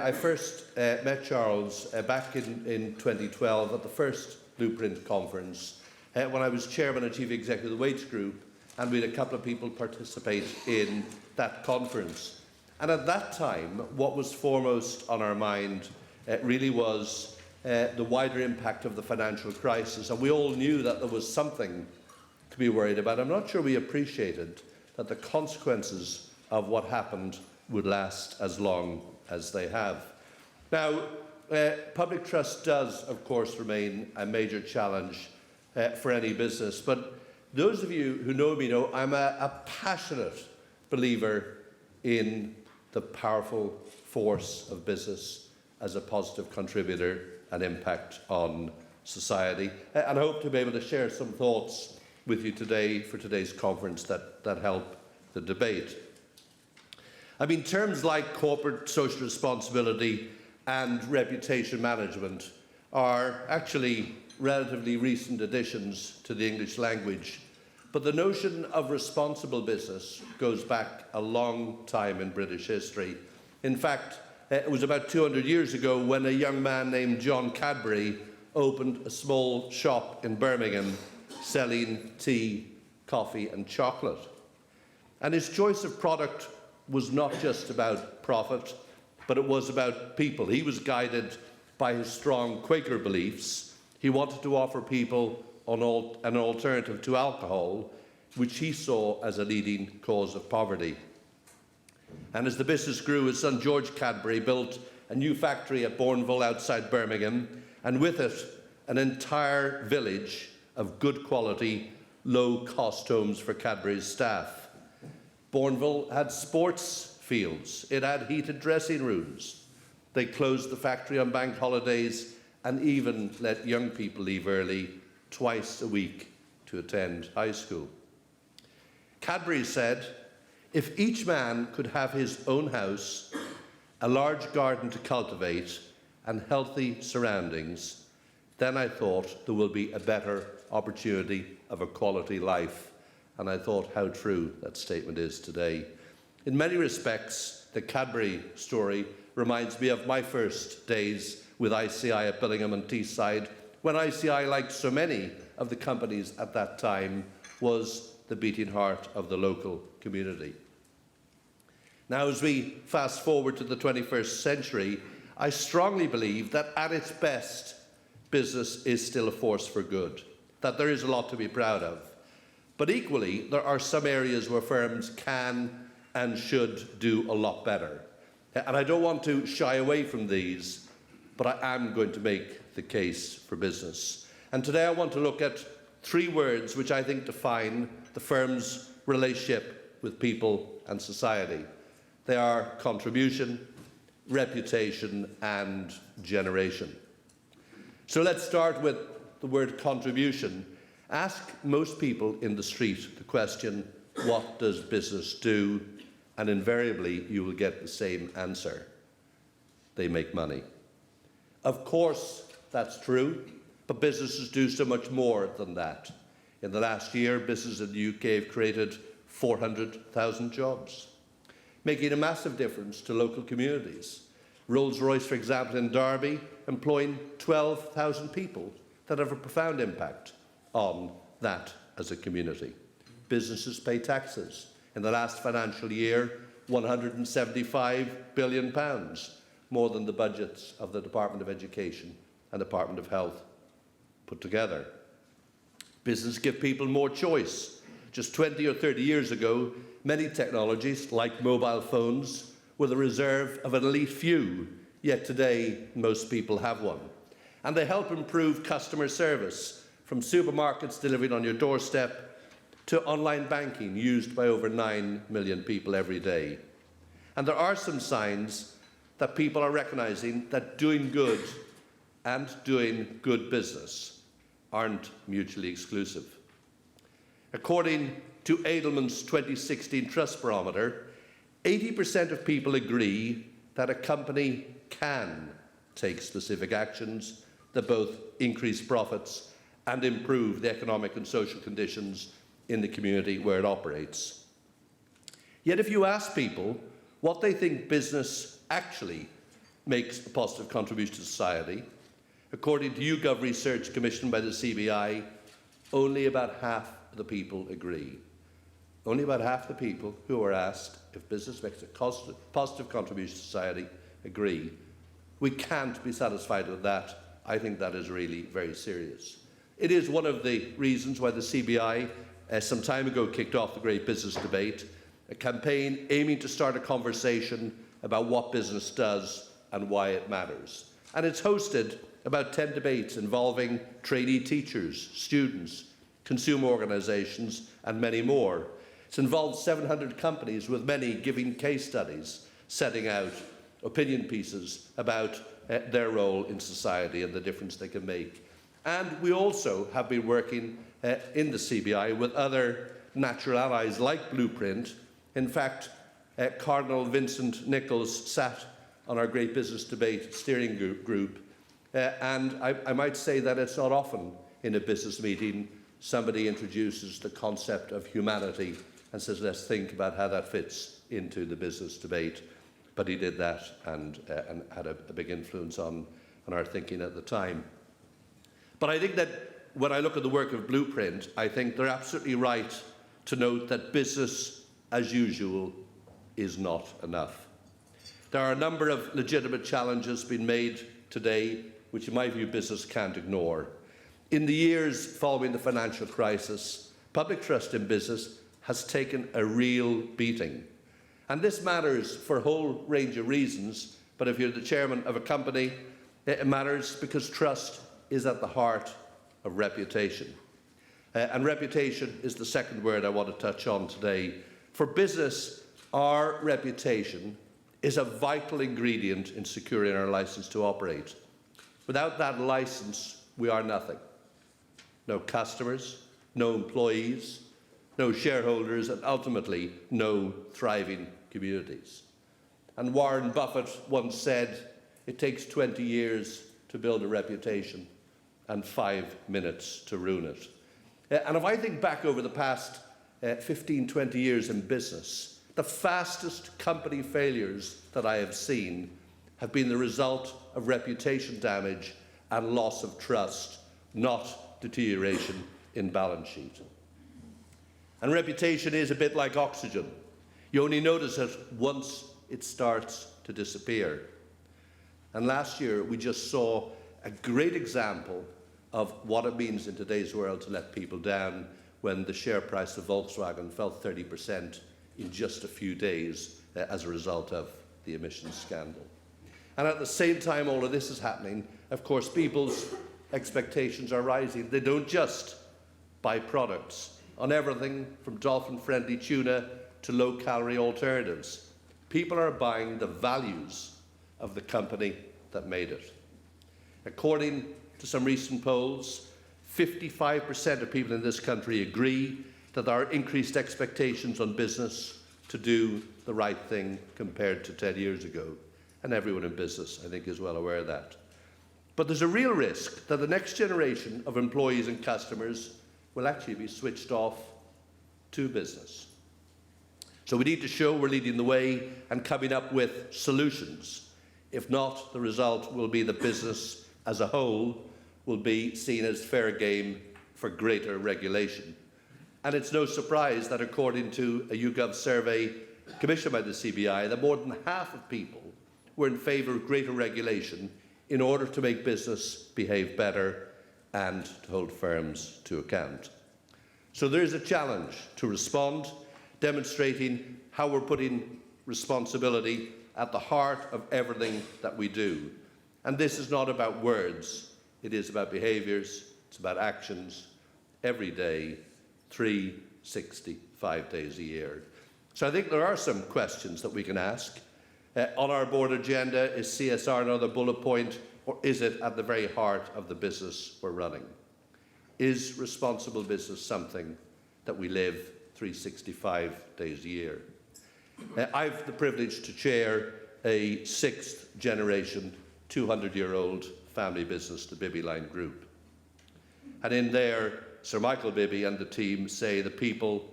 I first met Charles back in 2012 at the first Blueprint conference when I was chairman and chief executive of the Wage Group, and we had a couple of people participate in that conference. And at that time, what was foremost on our mind really was the wider impact of the financial crisis, and we all knew that there was something to be worried about. I'm not sure we appreciated that the consequences of what happened would last as long as they have. Now, public trust does, of course, remain a major challenge for any business, but those of you who know me know I'm a passionate believer in the powerful force of business as a positive contributor and impact on society. And I hope to be able to share some thoughts with you today for today's conference that help the debate. I mean, terms like corporate social responsibility and reputation management are actually relatively recent additions to the English language, but the notion of responsible business goes back a long time in British history. In fact, it was about 200 years ago when a young man named John Cadbury opened a small shop in Birmingham selling tea, coffee and chocolate. And his choice of product was not just about profit, but it was about people. He was guided by his strong Quaker beliefs. He wanted to offer people an alternative to alcohol, which he saw as a leading cause of poverty. And as the business grew, his son George Cadbury built a new factory at Bourneville outside Birmingham, and with it an entire village of good quality, low-cost homes for Cadbury's staff. Bourneville had sports fields, it had heated dressing rooms. They closed the factory on bank holidays and even let young people leave early twice a week to attend high school. Cadbury said, if each man could have his own house, a large garden to cultivate, and healthy surroundings, then I thought there will be a better opportunity of a quality life. And I thought how true that statement is today. In many respects, the Cadbury story reminds me of my first days with ICI at Billingham and Teesside, when ICI, like so many of the companies at that time, was the beating heart of the local community. Now, as we fast forward to the 21st century, I strongly believe that at its best, business is still a force for good, that there is a lot to be proud of. But equally, there are some areas where firms can and should do a lot better. And I don't want to shy away from these, but I am going to make the case for business. And today I want to look at three words which I think define the firm's relationship with people and society. They are contribution, reputation, and generation. So let's start with the word contribution. Ask most people in the street the question, what does business do? And invariably you will get the same answer. They make money. Of course, that's true, but businesses do so much more than that. In the last year, businesses in the UK have created 400,000 jobs, making a massive difference to local communities. Rolls-Royce, for example, in Derby, employing 12,000 people that have a profound impact on that as a community. Businesses pay taxes. In the last financial year, £175 billion, more than the budgets of the Department of Education and Department of Health put together. Business give people more choice. Just 20 or 30 years ago, many technologies, like mobile phones, were the reserve of an elite few, yet today most people have one. And they help improve customer service, from supermarkets delivering on your doorstep to online banking used by over 9 million people every day. And there are some signs that people are recognizing that doing good and doing good business aren't mutually exclusive. According to Edelman's 2016 Trust Barometer, 80% of people agree that a company can take specific actions that both increase profits and improve the economic and social conditions in the community where it operates. Yet if you ask people what they think business actually makes a positive contribution to society. According to YouGov research commissioned by the CBI, only about half of the people agree. Only about half the people who are asked if business makes a positive contribution to society agree. We can't be satisfied with that. I think that is really very serious. It is one of the reasons why the CBI some time ago kicked off the Great Business Debate, a campaign aiming to start a conversation about what business does and why it matters. And it's hosted about 10 debates involving trainee teachers, students, consumer organisations and many more. It's involved 700 companies, with many giving case studies, setting out opinion pieces about their role in society and the difference they can make. And we also have been working in the CBI with other natural allies like Blueprint. In fact, Cardinal Vincent Nichols sat on our Great Business Debate steering group, and I might say that it's not often in a business meeting somebody introduces the concept of humanity and says, let's think about how that fits into the business debate. But he did that and had a big influence on our thinking at the time. But I think that when I look at the work of Blueprint, I think they're absolutely right to note that business as usual is not enough. There are a number of legitimate challenges being made today, which in my view business can't ignore. In the years following the financial crisis, public trust in business has taken a real beating. And this matters for a whole range of reasons, but if you're the chairman of a company, it matters because trust is at the heart of reputation. And reputation is the second word I want to touch on today. For business, our reputation is a vital ingredient in securing our license to operate. Without that license, we are nothing. No customers, no employees, no shareholders, and ultimately no thriving communities. And Warren Buffett once said, it takes 20 years to build a reputation and 5 minutes to ruin it. And if I think back over the past 15, 20 years in business, the fastest company failures that I have seen have been the result of reputation damage and loss of trust, not deterioration in balance sheet. And reputation is a bit like oxygen. You only notice it once it starts to disappear. And last year we just saw a great example of what it means in today's world to let people down when the share price of Volkswagen fell 30% in just a few days as a result of the emissions scandal. And at the same time all of this is happening, of course, people's expectations are rising. They don't just buy products on everything from dolphin-friendly tuna to low-calorie alternatives. People are buying the values of the company that made it. According to some recent polls, 55% of people in this country agree that there are increased expectations on business to do the right thing compared to 10 years ago. And everyone in business, I think, is well aware of that. But there's a real risk that the next generation of employees and customers will actually be switched off to business. So we need to show we're leading the way and coming up with solutions. If not, the result will be that business as a whole will be seen as fair game for greater regulation. And it's no surprise that according to a YouGov survey commissioned by the CBI, that more than half of people were in favour of greater regulation in order to make business behave better and to hold firms to account. So there is a challenge to respond, demonstrating how we're putting responsibility at the heart of everything that we do. And this is not about words, it is about behaviours, it's about actions, every day, 365 days a year. So I think there are some questions that we can ask. On our board agenda, is CSR another bullet point, or is it at the very heart of the business we're running? Is responsible business something that we live 365 days a year? I've the privilege to chair a sixth generation, 200-year-old family business, the Bibby Line Group. And in there, Sir Michael Bibby and the team say the people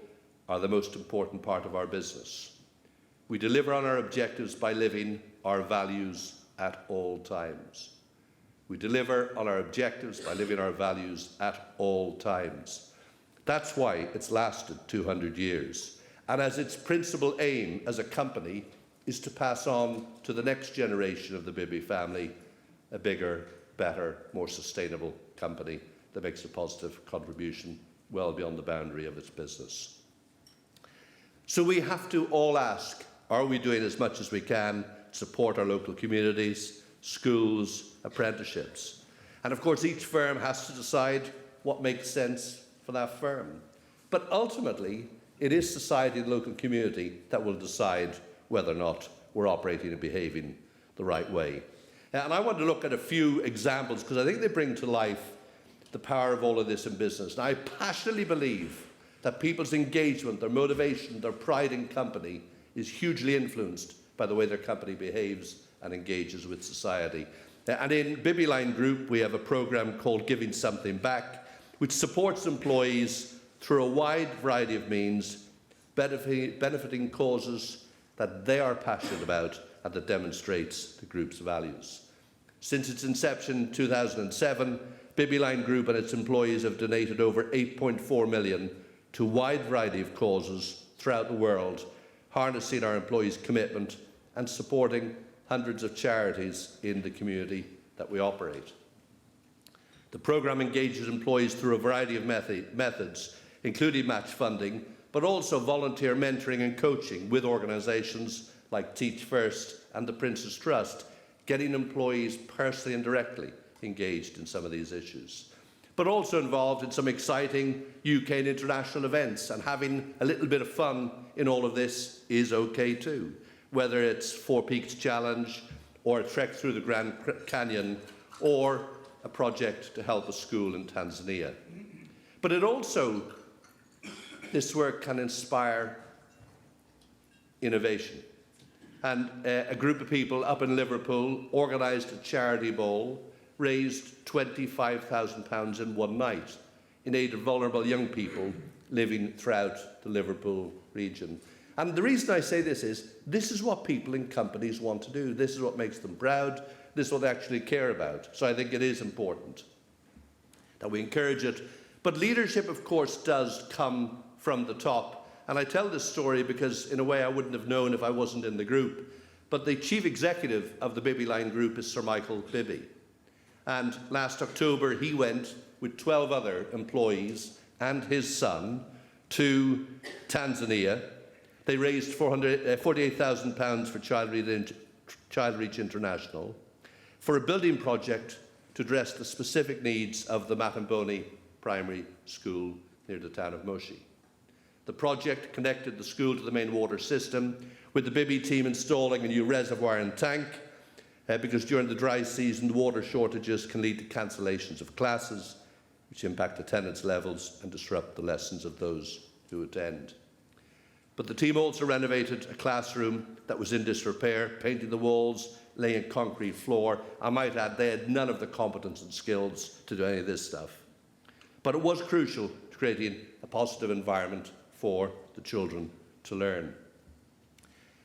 are the most important part of our business. We deliver on our objectives by living our values at all times. We deliver on our objectives by living our values at all times. That's why it's lasted 200 years. And as its principal aim as a company is to pass on to the next generation of the Bibby family a bigger, better, more sustainable company that makes a positive contribution well beyond the boundary of its business. So we have to all ask, are we doing as much as we can to support our local communities, schools, apprenticeships? And of course, each firm has to decide what makes sense for that firm. But ultimately, it is society and the local community that will decide whether or not we're operating and behaving the right way. And I want to look at a few examples because I think they bring to life the power of all of this in business. And I passionately believe that people's engagement, their motivation, their pride in company is hugely influenced by the way their company behaves and engages with society. And in Bibby Line Group, we have a program called Giving Something Back, which supports employees through a wide variety of means, benefiting causes that they are passionate about and that demonstrates the group's values. Since its inception in 2007, Bibby Line Group and its employees have donated over 8.4 million to a wide variety of causes throughout the world, harnessing our employees' commitment and supporting hundreds of charities in the community that we operate. The programme engages employees through a variety of methods, including match funding, but also volunteer mentoring and coaching with organisations like Teach First and the Prince's Trust, getting employees personally and directly engaged in some of these issues, but also involved in some exciting UK and international events, and having a little bit of fun in all of this is okay too, whether it's Four Peaks Challenge or a trek through the Grand Canyon or a project to help a school in Tanzania. But it also, this work can inspire innovation. And a group of people up in Liverpool organised a charity bowl, raised £25,000 in one night in aid of vulnerable young people living throughout the Liverpool region. And the reason I say this is what people in companies want to do. This is what makes them proud. This is what they actually care about. So I think it is important that we encourage it. But leadership, of course, does come from the top. And I tell this story because, in a way, I wouldn't have known if I wasn't in the group. But the chief executive of the Bibby Line Group is Sir Michael Bibby. And last October, he went with 12 other employees and his son to Tanzania. They raised £48,000 for Child Reach International for a building project to address the specific needs of the Matamboni Primary School near the town of Moshi. The project connected the school to the main water system, with the Bibby team installing a new reservoir and tank, because during the dry season, the water shortages can lead to cancellations of classes, which impact attendance levels and disrupt the lessons of those who attend. But the team also renovated a classroom that was in disrepair, painting the walls, laying a concrete floor. I might add, they had none of the competence and skills to do any of this stuff. But it was crucial to creating a positive environment for the children to learn.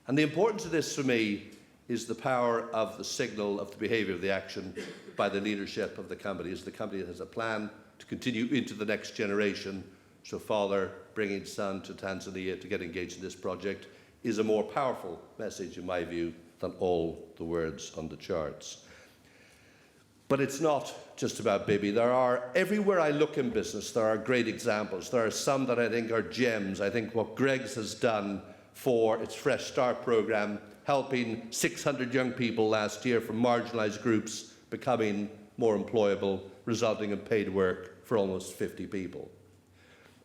And the importance of this for me is the power of the signal of the behaviour of the action by the leadership of the company, as the company has a plan to continue into the next generation. So father bringing son to Tanzania to get engaged in this project is a more powerful message, in my view, than all the words on the charts. But it's not just about Bibby. There are, everywhere I look in business, there are great examples. There are some that I think are gems. I think what Greggs has done for its Fresh Start programme, helping 600 young people last year from marginalised groups becoming more employable, resulting in paid work for almost 50 people.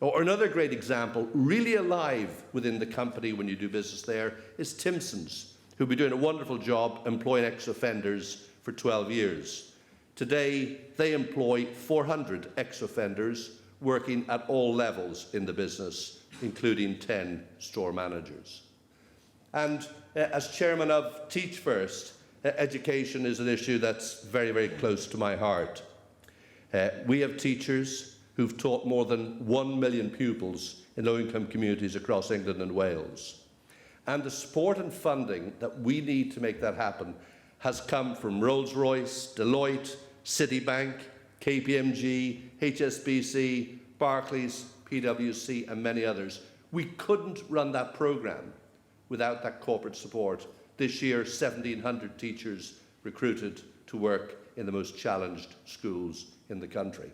Or another great example, really alive within the company when you do business there, is Timson's, who've been doing a wonderful job employing ex-offenders for 12 years. Today, they employ 400 ex-offenders working at all levels in the business, including 10 store managers. And as chairman of Teach First, education is an issue that's very, very close to my heart. We have teachers who've taught more than 1 million pupils in low-income communities across England and Wales. And the support and funding that we need to make that happen has come from Rolls-Royce, Deloitte, Citibank, KPMG, HSBC, Barclays, PwC, and many others. We couldn't run that programme without that corporate support. This year, 1,700 teachers recruited to work in the most challenged schools in the country.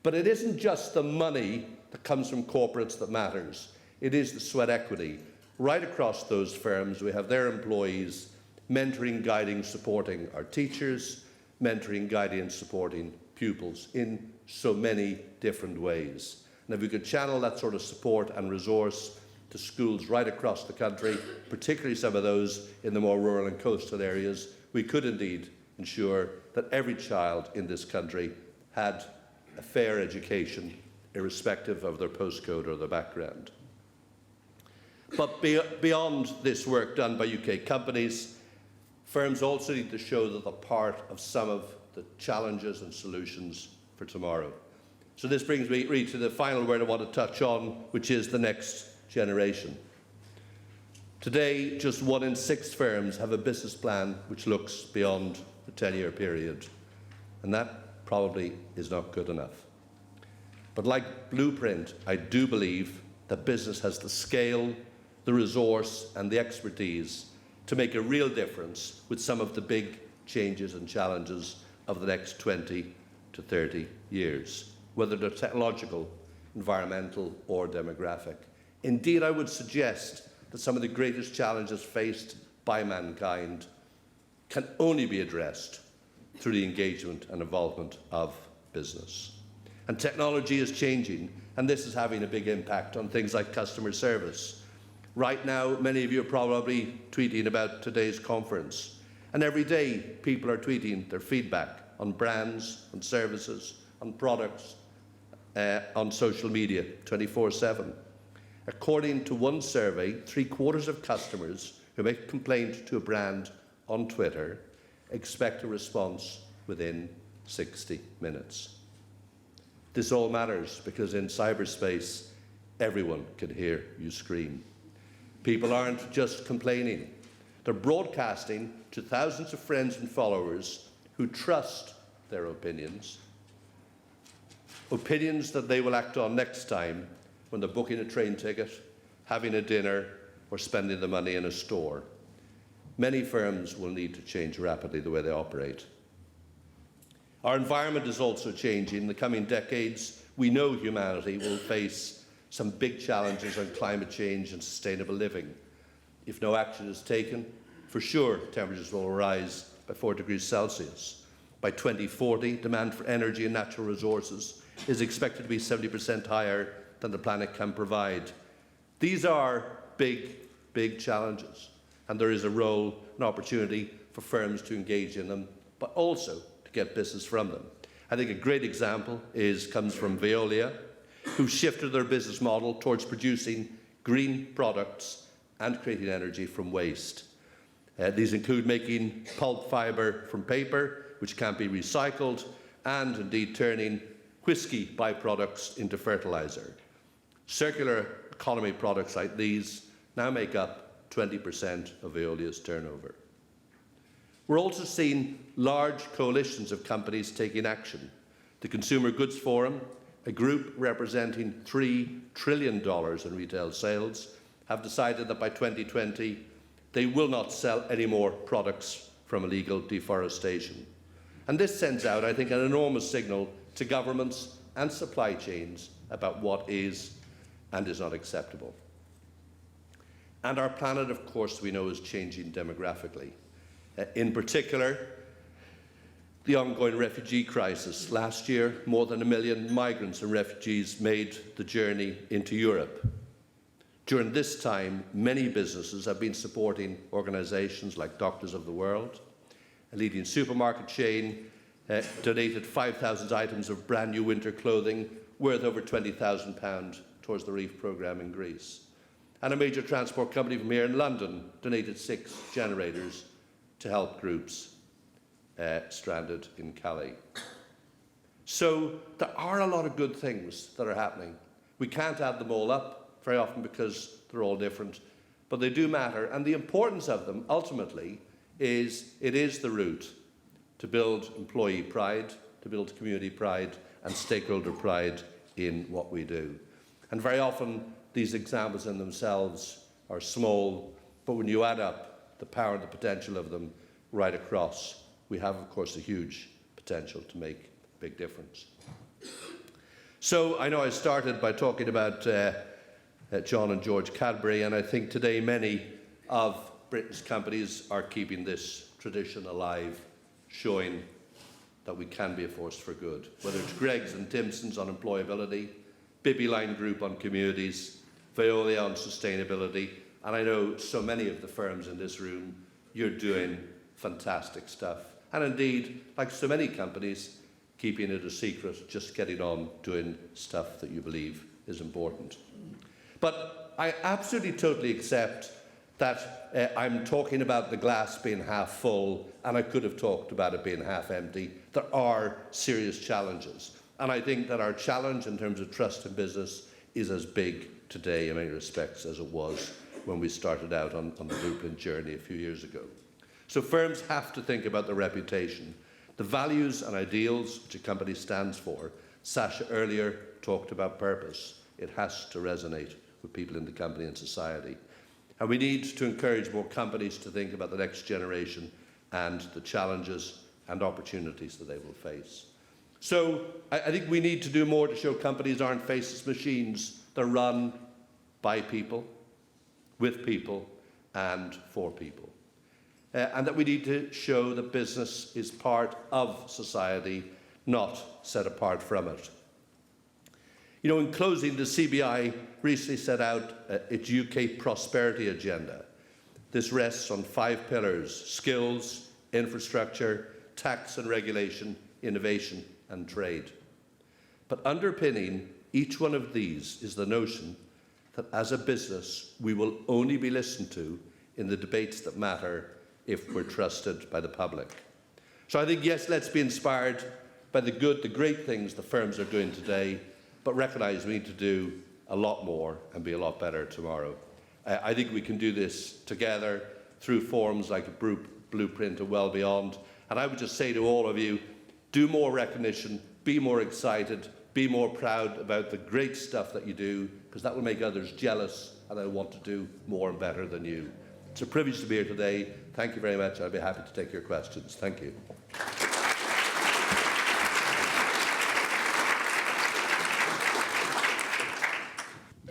But it isn't just the money that comes from corporates that matters. It is the sweat equity. Right across those firms, we have their employees mentoring, guiding, supporting our teachers, mentoring, guiding, and supporting pupils in so many different ways. And if we could channel that sort of support and resource to schools right across the country, particularly some of those in the more rural and coastal areas, we could indeed ensure that every child in this country had a fair education, irrespective of their postcode or their background. But beyond this work done by UK companies, firms also need to show that they're part of some of the challenges and solutions for tomorrow. So this brings me really to the final word I want to touch on, which is the next generation. Today, just 1 in 6 firms have a business plan which looks beyond the 10-year period, and that probably is not good enough. But like Blueprint, I do believe that business has the scale, the resource, and the expertise to make a real difference with some of the big changes and challenges of the next 20 to 30 years, whether they're technological, environmental, or demographic. Indeed, I would suggest that some of the greatest challenges faced by mankind can only be addressed through the engagement and involvement of business. And technology is changing, and this is having a big impact on things like customer service. Right now, many of you are probably tweeting about today's conference, and every day people are tweeting their feedback on brands, on services, on products, on social media, 24/7. According to one survey, 3/4 of customers who make a complaint to a brand on Twitter expect a response within 60 minutes. This all matters because in cyberspace, everyone can hear you scream. People aren't just complaining. They're broadcasting to thousands of friends and followers who trust their opinions that they will act on next time when they're booking a train ticket, having a dinner, or spending the money in a store. Many firms will need to change rapidly the way they operate. Our environment is also changing. In the coming decades, we know humanity will face some big challenges on climate change and sustainable living. If no action is taken, for sure, temperatures will rise by 4 degrees Celsius. By 2040, demand for energy and natural resources is expected to be 70% higher than the planet can provide. These are big, big challenges, and there is a role and opportunity for firms to engage in them, but also to get business from them. I think a great example comes from Veolia, who shifted their business model towards producing green products and creating energy from waste. These include making pulp fibre from paper, which can't be recycled, and indeed turning whiskey byproducts into fertiliser. Circular economy products like these now make up 20% of Veolia's turnover. We're also seeing large coalitions of companies taking action. The Consumer Goods Forum, a group representing $3 trillion in retail sales, have decided that by 2020 they will not sell any more products from illegal deforestation. And this sends out, I think, an enormous signal to governments and supply chains about what is and is not acceptable. And our planet, of course, we know is changing demographically. In particular, the ongoing refugee crisis. Last year, more than 1 million migrants and refugees made the journey into Europe. During this time, many businesses have been supporting organisations like Doctors of the World. A leading supermarket chain donated 5,000 items of brand new winter clothing worth over £20,000 towards the Reef programme in Greece. And a major transport company from here in London donated 6 generators to help groups stranded in Calais. So there are a lot of good things that are happening. We can't add them all up very often because they're all different, but they do matter. And the importance of them, ultimately, is it is the route to build employee pride, to build community pride and stakeholder pride in what we do. And very often these examples in themselves are small, but when you add up the power and the potential of them right across, we have, of course, a huge potential to make a big difference. So I know I started by talking about John and George Cadbury, and I think today many of Britain's companies are keeping this tradition alive, showing that we can be a force for good. Whether it's Greggs and Timpson's on employability, Bibby Line Group on communities, Veolia on sustainability, and I know so many of the firms in this room, you're doing fantastic stuff. And indeed, like so many companies, keeping it a secret, just getting on doing stuff that you believe is important. But I absolutely, totally accept that I'm talking about the glass being half full, and I could have talked about it being half empty. There are serious challenges. And I think that our challenge in terms of trust in business is as big today in many respects as it was when we started out on the Blueprint journey a few years ago. So firms have to think about their reputation, the values and ideals which a company stands for. Sasha earlier talked about purpose. It has to resonate with people in the company and society. And we need to encourage more companies to think about the next generation and the challenges and opportunities that they will face. So I think we need to do more to show companies aren't faceless machines. They're run by people, with people, and for people. And that we need to show that business is part of society, not set apart from it. You know, in closing, the CBI recently set out its UK prosperity agenda. This rests on 5 pillars: skills, infrastructure, tax and regulation, innovation, and trade. But underpinning each one of these is the notion that as a business, we will only be listened to in the debates that matter if we're trusted by the public. So I think, yes, let's be inspired by the good, the great things the firms are doing today, but recognise we need to do a lot more and be a lot better tomorrow. I think we can do this together through forums like a Blueprint and well beyond. And I would just say to all of you, do more recognition, be more excited, be more proud about the great stuff that you do, because that will make others jealous and they'll want to do more and better than you. It's a privilege to be here today. Thank you very much. I'll be happy to take your questions. Thank you.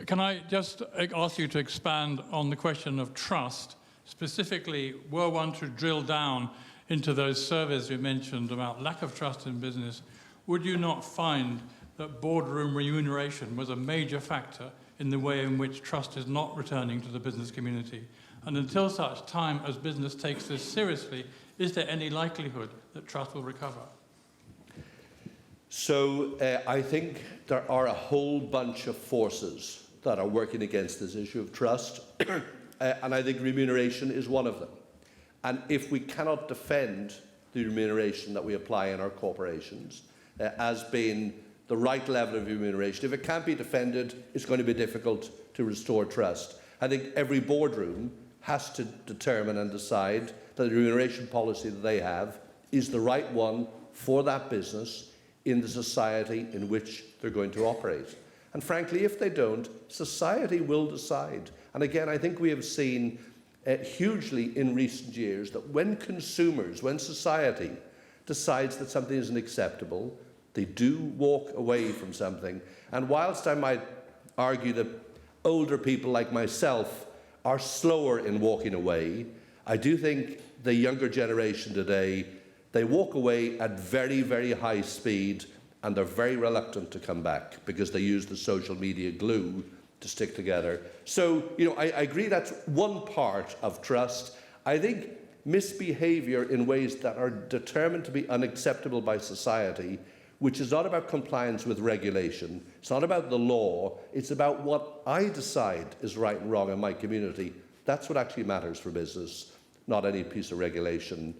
Can I just ask you to expand on the question of trust? Specifically, were one to drill down into those surveys you mentioned about lack of trust in business, would you not find that boardroom remuneration was a major factor in the way in which trust is not returning to the business community? And until such time as business takes this seriously, is there any likelihood that trust will recover? So I think there are a whole bunch of forces that are working against this issue of trust, and I think remuneration is one of them. And if we cannot defend the remuneration that we apply in our corporations as being the right level of remuneration, if it can't be defended, it's going to be difficult to restore trust. I think every boardroom has to determine and decide that the remuneration policy that they have is the right one for that business in the society in which they're going to operate. And frankly, if they don't, society will decide. And again, I think we have seen hugely in recent years that when consumers, when society decides that something isn't acceptable, they do walk away from something. And whilst I might argue that older people like myself are slower in walking away, I do think the younger generation today, they walk away at very, very high speed, and they're very reluctant to come back because they use the social media glue to stick together. So, you know, I agree that's one part of trust. I think misbehaviour in ways that are determined to be unacceptable by society, which is not about compliance with regulation, it's not about the law, it's about what I decide is right and wrong in my community. That's what actually matters for business, not any piece of regulation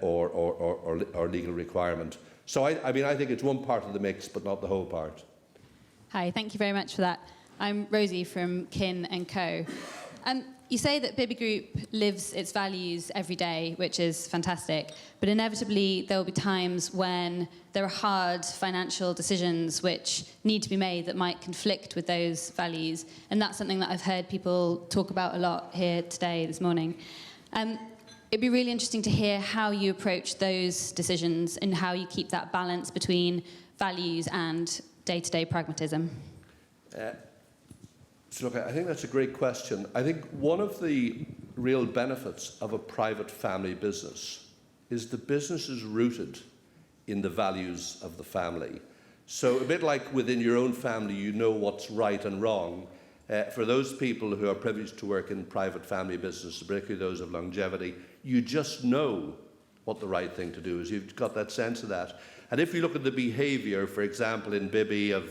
or legal requirement. So I mean, I think it's one part of the mix, but not the whole part. Hi, thank you very much for that. I'm Rosie from Kin & Co. You say that Bibby Group lives its values every day, which is fantastic, but inevitably there will be times when there are hard financial decisions which need to be made that might conflict with those values, and that's something that I've heard people talk about a lot here today, this morning. It'd be really interesting to hear how you approach those decisions and how you keep that balance between values and day-to-day pragmatism. So look, I think that's a great question. I think one of the real benefits of a private family business is the business is rooted in the values of the family. So a bit like within your own family, you know what's right and wrong. For those people who are privileged to work in private family business, particularly those of longevity, you just know what the right thing to do is. You've got that sense of that. And if you look at the behaviour, for example, in Bibby of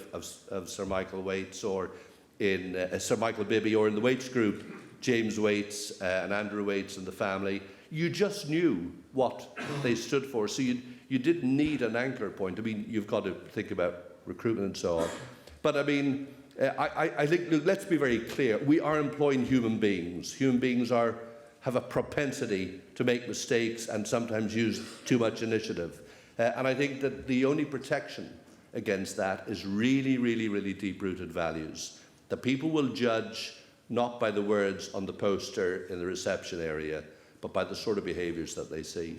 Sir Michael Waits, or in Sir Michael Bibby, or in the Waits group, James Waits and Andrew Waits and the family, you just knew what they stood for. So you didn't need an anchor point. I mean, you've got to think about recruitment and so on. But I mean, I think, look, let's be very clear. We are employing human beings. Human beings have a propensity to make mistakes and sometimes use too much initiative. And I think that the only protection against that is really, really, really deep-rooted values. That people will judge not by the words on the poster in the reception area, but by the sort of behaviours that they see.